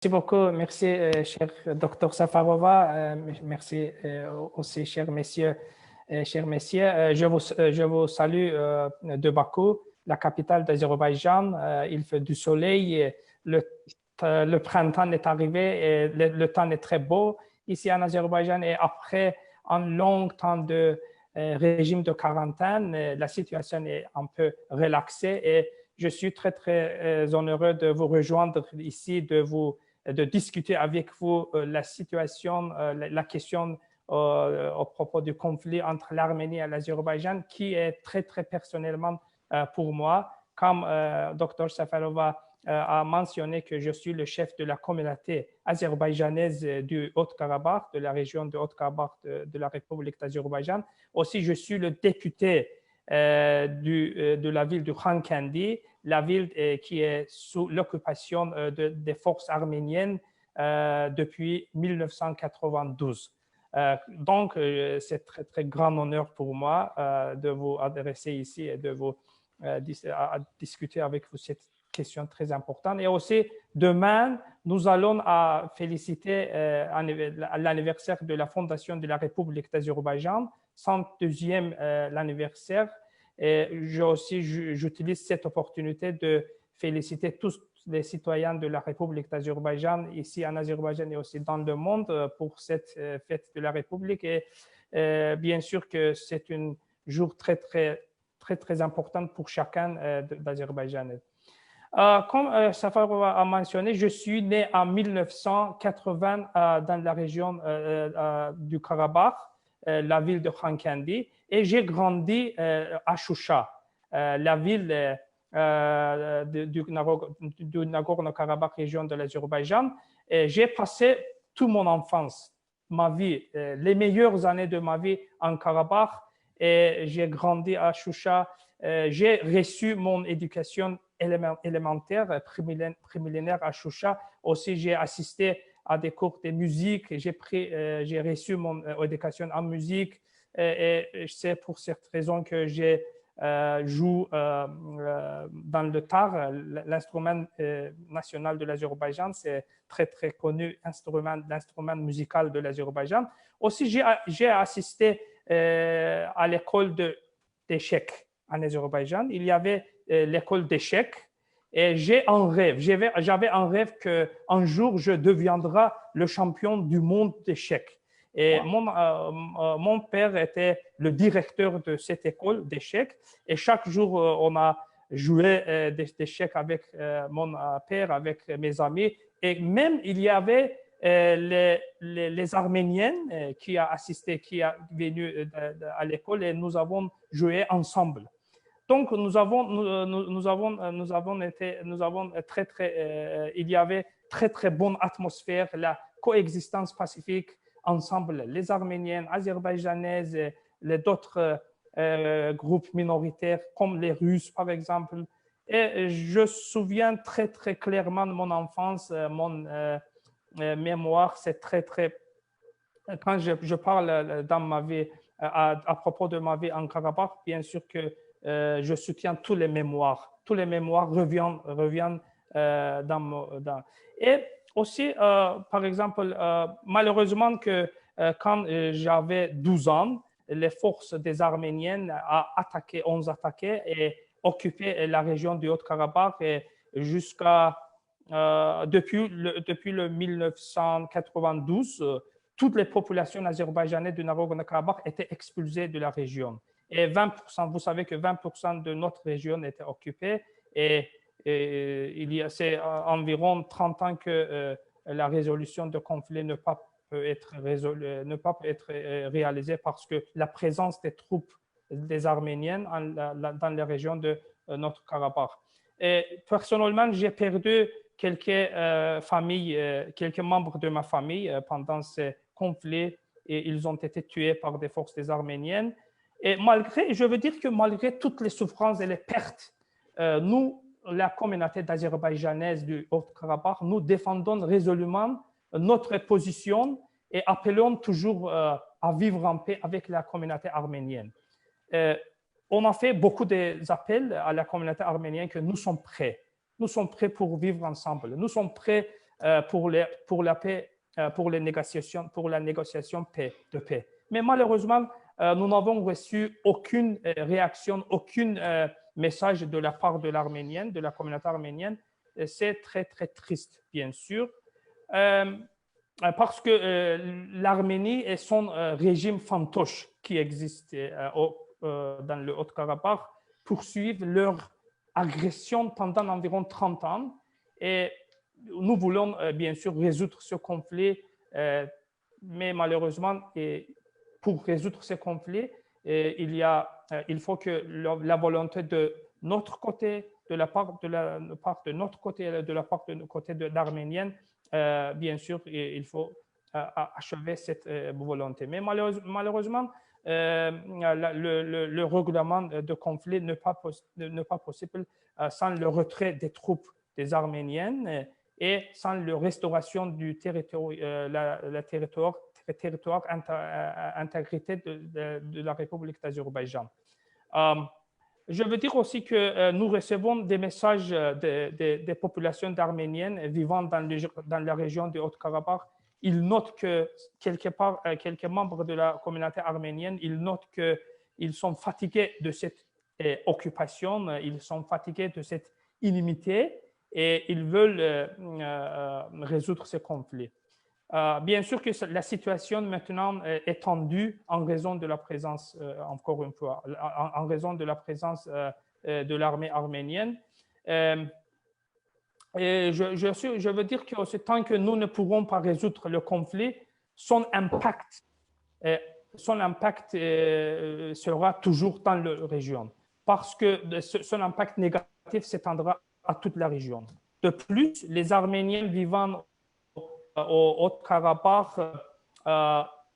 Merci beaucoup, merci, cher docteur Safarova, merci aussi, chers messieurs. Je vous salue de Bakou, la capitale d'Azerbaïdjan. Il fait du soleil, le printemps est arrivé et le temps est très beau ici en Azerbaïdjan. Et après un long temps de régime de quarantaine, la situation est un peu relaxée et je suis très, très heureux de vous rejoindre ici, de discuter avec vous la situation, la question au propos du conflit entre l'Arménie et l'Azerbaïdjan, qui est très, très personnellement pour moi. Comme Dr Safarova a mentionné que je suis le chef de la communauté azerbaïdjanaise du Haut-Karabakh, de la région de Haut-Karabakh de la République d'Azerbaïdjan. Aussi, je suis le député de la ville de Khankandi, la ville qui est sous l'occupation des forces arméniennes depuis 1992. Donc, c'est très, très grand honneur pour moi de vous adresser ici et de vous discuter avec vous cette question très importante. Et aussi, demain, nous allons féliciter l'anniversaire de la fondation de la République d'Azerbaïdjan, 102e l'anniversaire. Et j'utilise cette opportunité de féliciter tous les citoyens de la République d'Azerbaïdjan, ici en Azerbaïdjan et aussi dans le monde, pour cette fête de la République. Et bien sûr que c'est un jour très, très, très, très important pour chacun d'Azerbaïdjan. Comme Safarova a mentionné, je suis né en 1980 dans la région du Karabakh, la ville de Khankandi, et j'ai grandi à Choucha, la ville du Nagorno-Karabakh, région de l'Azerbaïdjan. J'ai passé toute mon enfance, ma vie, les meilleures années de ma vie en Karabakh, et j'ai grandi à Choucha. J'ai reçu mon éducation élémentaire, prémillénaire à Choucha. Aussi, j'ai assisté à des cours de musique. J'ai reçu mon éducation en musique. Et c'est pour cette raison que j'ai joué dans le tar, l'instrument national de l'Azerbaïdjan. C'est très, très connu, l'instrument musical de l'Azerbaïdjan. Aussi, j'ai assisté à l'école d'échecs en Azerbaïdjan. Il y avait l'école d'échecs. Et j'avais un rêve qu'un jour, je deviendrai le champion du monde d'échecs. Et mon père était le directeur de cette école d'échecs. Et chaque jour, on a joué des échecs avec mon père, avec mes amis. Et même, il y avait les Arméniennes qui a assisté, qui a venu à l'école et nous avons joué ensemble. Donc, il y avait très, très bonne atmosphère, la coexistence pacifique ensemble, les Arméniennes, Azerbaïdjanaises, d'autres groupes minoritaires comme les Russes, par exemple. Et je me souviens très, très clairement de mon enfance, mon mémoire, c'est très, très... Quand je parle dans ma vie, à propos de ma vie en Karabakh, bien sûr que je soutiens tous les mémoires. Tous les mémoires reviennent Et aussi, par exemple, malheureusement que quand j'avais 12 ans, les forces des Arméniennes ont attaqué et occupé la région du Haut-Karabakh et jusqu'à depuis le 1992, toutes les populations azerbaïdjanaises du Nagorno-Karabakh étaient expulsées de la région. Et 20%, vous savez que 20% de notre région était occupée et c'est environ 30 ans que la résolution de conflit ne peut être réalisée parce que la présence des troupes des Arméniennes dans les régions de notre Karabakh. Et personnellement, j'ai perdu quelques familles, quelques membres de ma famille pendant ces conflits et ils ont été tués par des forces des Arméniennes. Et je veux dire que malgré toutes les souffrances et les pertes, nous, la communauté d'Azerbaïdjanaise du Haut-Karabakh, nous défendons résolument notre position et appelons toujours à vivre en paix avec la communauté arménienne. On a fait beaucoup d'appels à la communauté arménienne que nous sommes prêts. Nous sommes prêts pour vivre ensemble. Nous sommes prêts pour la paix, pour la négociation de paix. Mais malheureusement, nous n'avons reçu aucune réaction, aucun message de la part de l'arménienne, de la communauté arménienne. C'est très, très triste, bien sûr, parce que l'Arménie et son régime fantoche qui existe dans le Haut-Karabakh poursuivent leur agression pendant environ 30 ans. Et nous voulons bien sûr résoudre ce conflit, mais malheureusement, pour résoudre ce conflit, il faut que la volonté de notre côté, de la part de notre côté et de la part de côté de l'Arménienne, bien sûr, il faut achever cette volonté. Mais malheureusement, le règlement de conflit n'est pas possible sans le retrait des troupes des Arméniennes et sans la restauration du territoire, territoire intégrité de la République d'Azerbaïdjan. Je veux dire aussi que nous recevons des messages des populations arméniennes vivant dans la région du Haut-Karabakh. Ils notent que quelques membres de la communauté arménienne, ils notent qu'ils sont fatigués de cette occupation, ils sont fatigués de cette inimité et ils veulent résoudre ce conflit. Bien sûr que la situation maintenant est tendue en raison de la présence, encore une fois, en raison de la présence de l'armée arménienne. Et je veux dire que tant que nous ne pourrons pas résoudre le conflit, son impact sera toujours dans la région, parce que son impact négatif s'étendra à toute la région. De plus, les Arméniens vivant au Haut-Karabakh,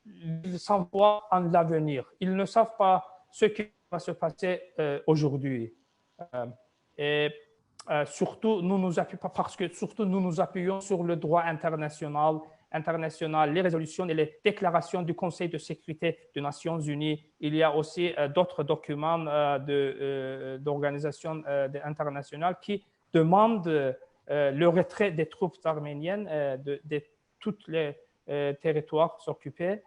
ils s'envoient en l'avenir. Ils ne savent pas ce qui va se passer aujourd'hui. Et surtout, nous nous appuyons sur le droit international, les résolutions et les déclarations du Conseil de sécurité des Nations Unies. Il y a aussi d'autres documents d'organisations internationales qui demandent le retrait des troupes arméniennes de tous les territoires occupés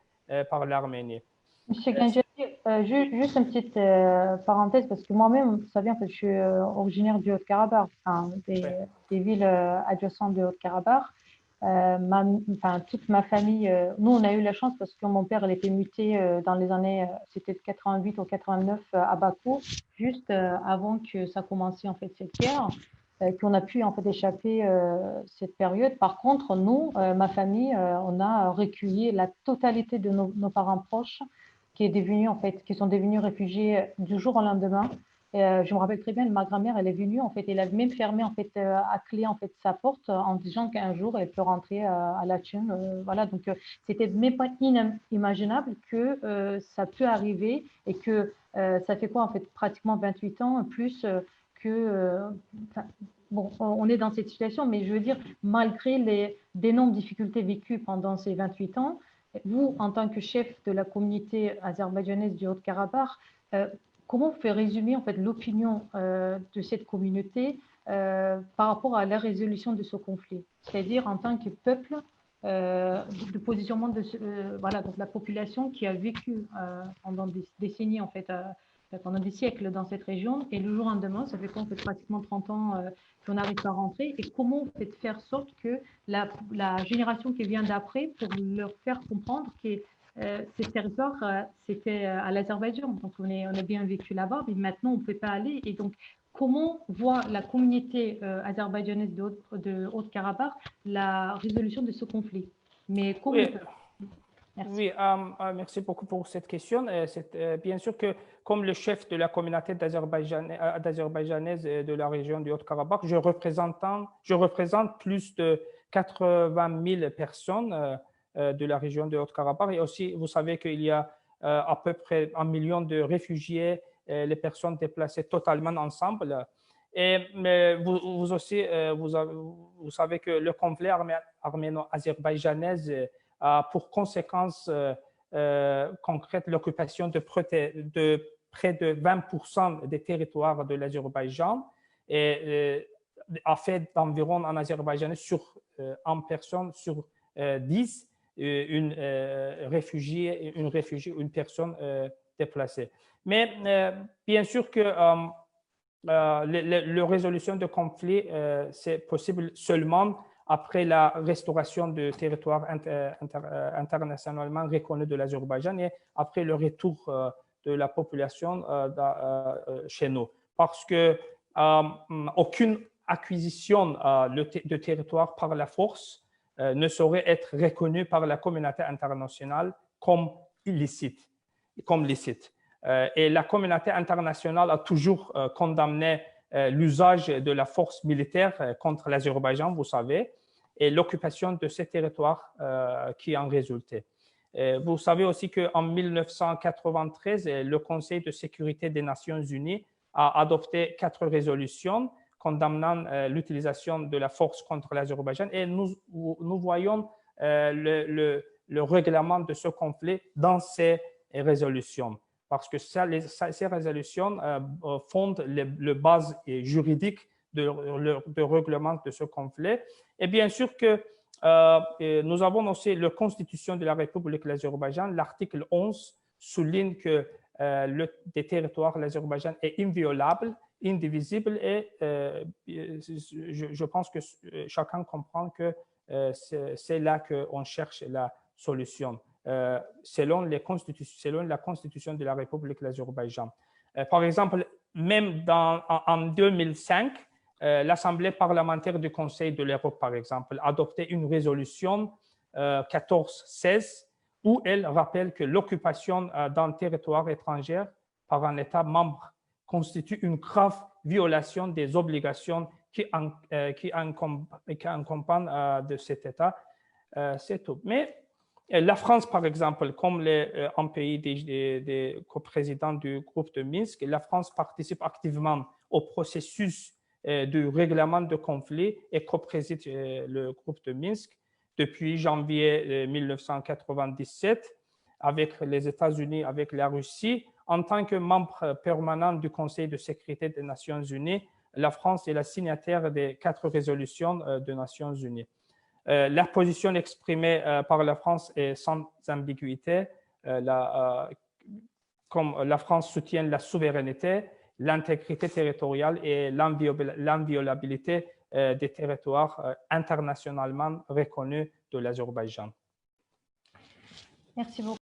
par l'Arménie. Monsieur Ganjari, juste une petite parenthèse, parce que moi-même, vous savez, en fait, je suis originaire du Haut-Karabakh, des villes adjacentes du Haut-Karabakh. Toute ma famille, nous, on a eu la chance parce que mon père, il était muté dans les années, c'était 88 ou 89 à Bakou, juste avant que ça commence en fait cette guerre. Qu'on a pu en fait échapper cette période. Par contre, nous, ma famille, on a recueilli la totalité de nos parents proches qui sont devenus réfugiés du jour au lendemain. Et, je me rappelle très bien, ma grand-mère, elle est venue en fait, elle a même fermé en fait à clé en fait sa porte en disant qu'un jour elle peut rentrer à la Tchène. Voilà, donc c'était même pas inimaginable que ça peut arriver et que ça fait quoi en fait pratiquement 28 ans plus bon, on est dans cette situation, mais je veux dire, malgré d'énormes difficultés vécues pendant ces 28 ans, vous, en tant que chef de la communauté azerbaïdjanaise du Haut-Karabakh, comment vous pouvez résumer en fait l'opinion de cette communauté par rapport à la résolution de ce conflit? C'est-à-dire en tant que peuple, de positionnement de voilà, donc la population qui a vécu pendant des décennies en fait pendant des siècles dans cette région, et le jour au lendemain, ça fait quoi, en fait pratiquement 30 ans qu'on n'arrive pas à rentrer, et comment on fait faire sorte que la génération qui vient d'après, pour leur faire comprendre que ces territoires, c'était à l'Azerbaïdjan, donc on a bien vécu là-bas, mais maintenant on ne peut pas aller, et donc comment voit la communauté azerbaïdjanaise de Haut-Karabakh la résolution de ce conflit? Mais comment Oui. Merci. Oui, merci beaucoup pour cette question. Bien sûr que comme le chef de la communauté d'Azerbaïdjanaise de la région du Haut-Karabakh, je représente plus de 80 000 personnes de la région du Haut-Karabakh. Et aussi, vous savez qu'il y a à peu près 1 million de réfugiés, les personnes déplacées totalement ensemble. Mais vous aussi, vous savez que le conflit arméno-azerbaïdjanais a pour conséquence concrète l'occupation de près de 20% des territoires de l'Azerbaïdjan. Et a fait d'environ en Azerbaïdjan en personne sur 10 une réfugiée, une personne déplacée. Mais bien sûr que la résolution de conflit, c'est possible seulement après la restauration du territoire internationalement reconnu de l'Azerbaïdjan et après le retour de la population chez nous. Parce que aucune acquisition de territoire par la force ne saurait être reconnue par la communauté internationale comme licite. Et la communauté internationale a toujours condamné l'usage de la force militaire contre l'Azerbaïdjan, vous savez, et l'occupation de ces territoires qui en résultait. Vous savez aussi qu'en 1993, le Conseil de sécurité des Nations Unies a adopté 4 résolutions condamnant l'utilisation de la force contre l'Azerbaïdjan et nous voyons le règlement de ce conflit dans ces résolutions. Parce que ces résolutions fondent les bases juridiques de règlement de ce conflit. Et bien sûr que nous avons aussi la Constitution de la République de l'Azerbaïdjan. L'article 11 souligne que le territoire de l'Azerbaïdjan est inviolable, indivisible et je pense que chacun comprend que c'est là qu'on cherche la solution. Selon la Constitution de la République de l'Azerbaïdjan. Par exemple, même en 2005, l'Assemblée parlementaire du Conseil de l'Europe, par exemple, a adopté une résolution 1416 où elle rappelle que l'occupation d'un territoire étranger par un État membre constitue une grave violation des obligations qui accompagnent de cet État. C'est tout. Mais la France, par exemple, comme un pays des coprésidents du groupe de Minsk, la France participe activement au processus du règlement de conflit et copréside le groupe de Minsk depuis janvier 1997 avec les États-Unis, avec la Russie. En tant que membre permanent du Conseil de sécurité des Nations Unies, la France est la signataire des 4 résolutions des Nations Unies. La position exprimée par la France est sans ambiguïté. Comme la France soutient la souveraineté, l'intégrité territoriale et l'inviolabilité des territoires internationalement reconnus de l'Azerbaïdjan. Merci beaucoup.